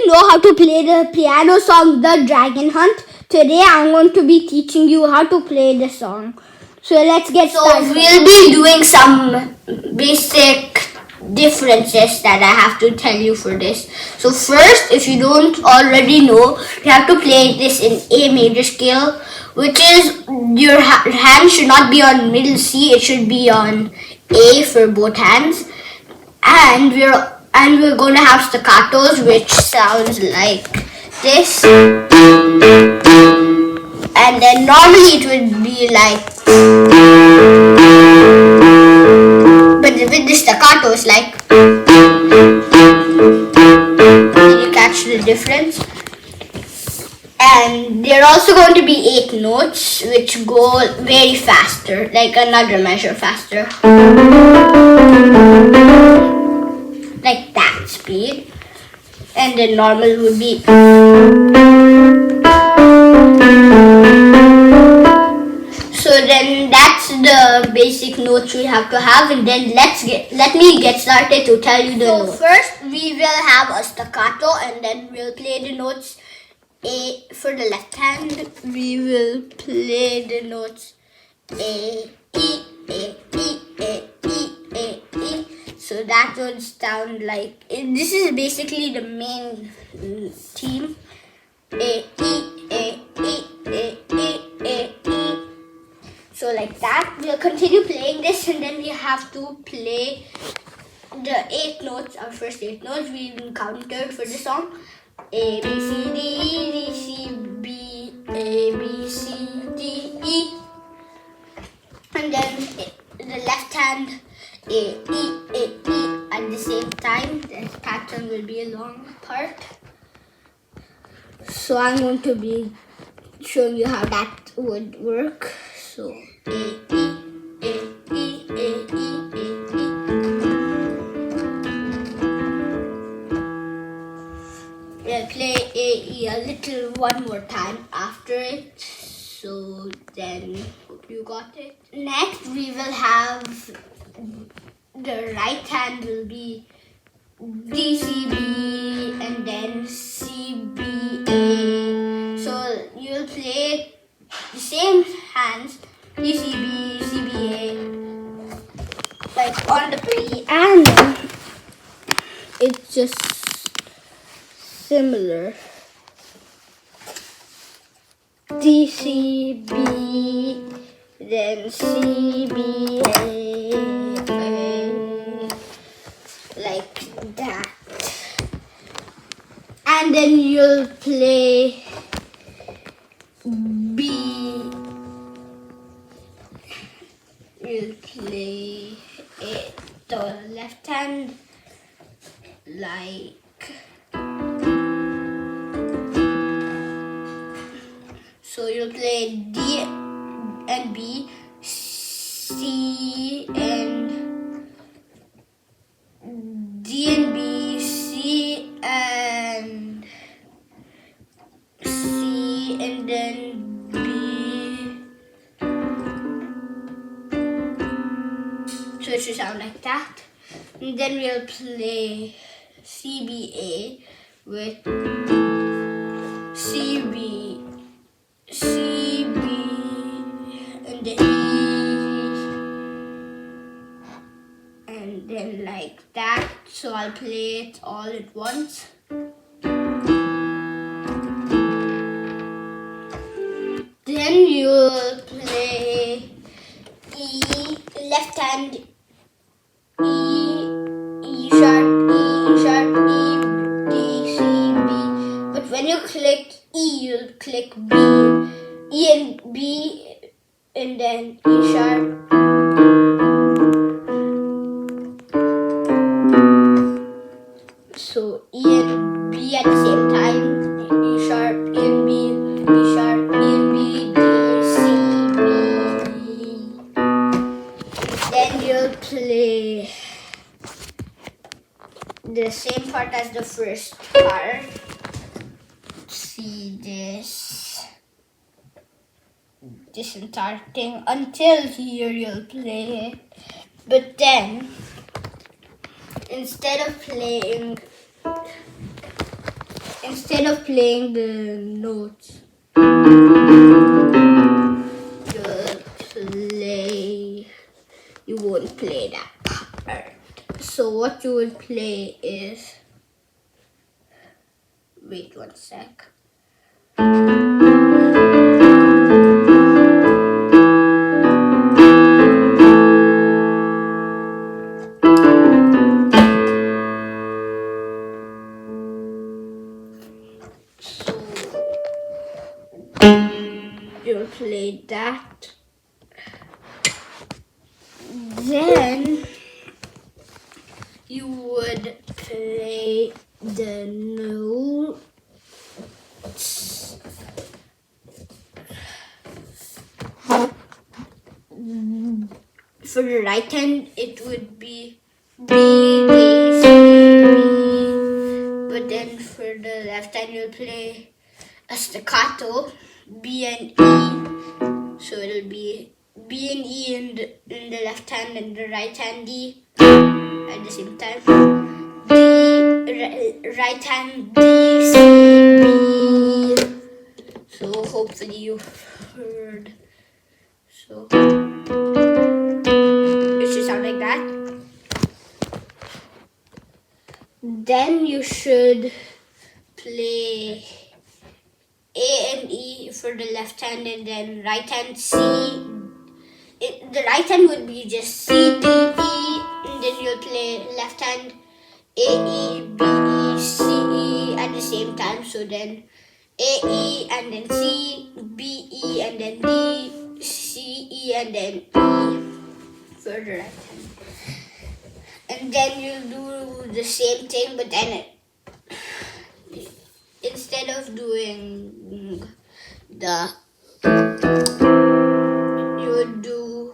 you know how to play the piano song The Dragon Hunt? Today I'm going to be teaching you how to play the song. So let's get started. So we'll be doing some basic differences that I have to tell you for this. So first, if you don't already know, you have to play this in A major scale, which is your hand should not be on middle C, it should be on A for both hands. And we're going to have staccatos, which sounds like this. And then normally it would be like, but with the staccato it's like. Did you catch the difference? And there are also going to be 8 notes which go very faster, like another measure faster. Like that speed. And then normal would be. So then that's the basic notes we have to have, and then let me get started to tell you the notes. So first we will have a staccato, and then we'll play the notes. A for the left hand, we will play the notes A, E, A, E, A, E, A, E. So that would sound like, this is basically the main theme. A, E, A, E, A, E, A, E. So like that, we'll continue playing this, and then we have to play the 8 notes, our first 8 notes we encountered for the song. A, B, C, D, E, D, C, B, A, B, C, D, E. And then the left hand, A, E, A, E at the same time. The pattern will be a long part. So I'm going to be showing you how that would work. So A, E, A, E, A, E, A, E. We'll play A, E a little one more time after it. So then, hope you got it. Next, we will have the right hand will be D, C, B, and then C, B, A. So you'll play the same hands, D, C, B, C, B, A, like on the piano. It's just similar. D, C, B, then C, B, A, like that. And then you'll play B. You'll play it, the left hand, like. So you'll play D and B, C and D and B, C and C, and then B. So it should sound like that. And then we'll play CBA with CB. C, B, and the E, and then like that. So I'll play it all at once. Then you'll play E, left hand, E, E sharp, E sharp, E, D, C, B. But when you click E, you'll click B. E and B, and then E sharp. So E and B at the same time. E sharp, E and B, E sharp, E and B, D, C, B. Then you'll play the same part as the first part. See this entire thing until here you'll play it. But then instead of playing instead of playing the notes, you won't play that part. So what you would play is, wait one sec. You'll play that. Then you would play the notes. For the right hand, it would be B, A, C, B. But then for the left hand, you'll play a staccato, B and E. So it'll be B and E in the left hand and the right hand D at the same time. D, right hand D, C, B. So hopefully you heard. So it should sound like that. Then you should play A and E for the left hand, and then right hand C. The right hand would be just C, D, E, and then you'll play left hand A, E, B, E, C, E at the same time. So then A, E, and then C, B, E, and then D, C, E, and then E for the right hand. And then you'll do the same thing, but then instead of doing you would do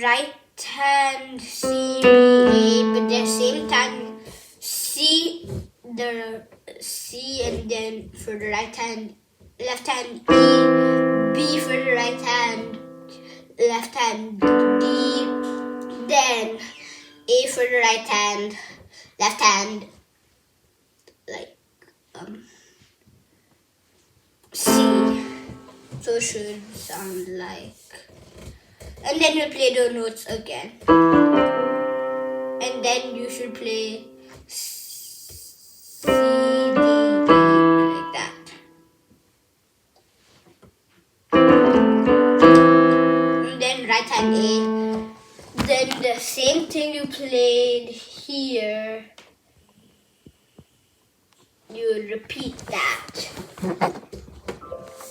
right hand C, B, A, but at the same time C, the C, and then for the right hand, left hand E, B for the right hand, left hand D, then A for the right hand, left hand, like C. So it should sound like. And then you play the notes again. And then you should play C, D, E, like that. And then right hand A. Then the same thing you played here, you will repeat that.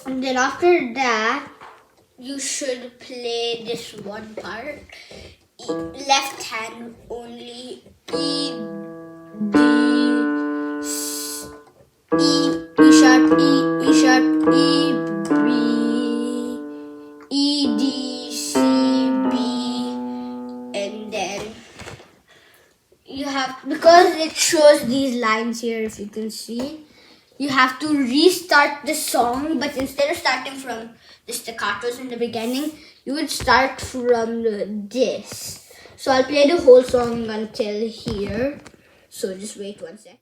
And then after that, you should play this one part. Left hand only E, D, E sharp, E sharp, E, B, E, D, C, B, and then you have, because it shows these lines here, if you can see, you have to restart the song, but instead of starting from the staccatos in the beginning, you would start from this. So I'll play the whole song until here. So just wait one sec.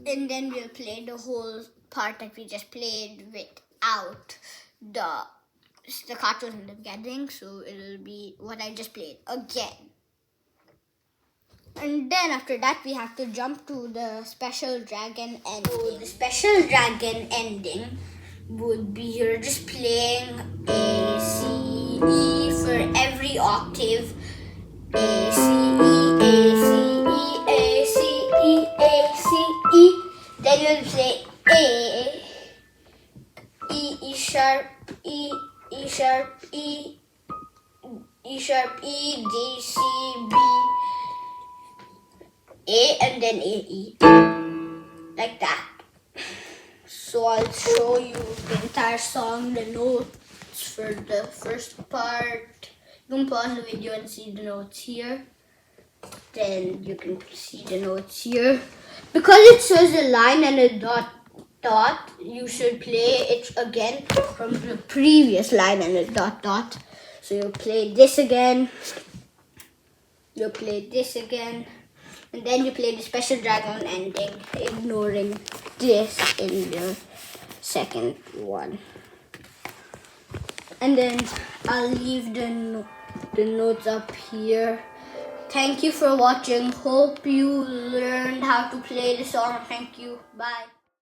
And then we'll play the whole part that we just played without the staccatos in the beginning. So it'll be what I just played again. And then after that, we have to jump to the special dragon ending. So the special dragon ending would be you're just playing A, C, E for every octave. A, C, E, A, C, E, A, C, E, A, C, E. Then you'll play A, E, E sharp, E, E sharp, E, E sharp, E, D, C, B, A, and then A, E. Like that. So I'll show you the entire song, the notes for the first part. You can pause the video and see the notes here. Then you can see the notes here. Because it shows a line and a dot, you should play it again from the previous line and a dot. So you play this again. You play this again. And then you play the special dragon ending, ignoring this in the second one. And then I'll leave the notes up here. Thank you for watching. Hope you learned how to play the song. Thank you. Bye.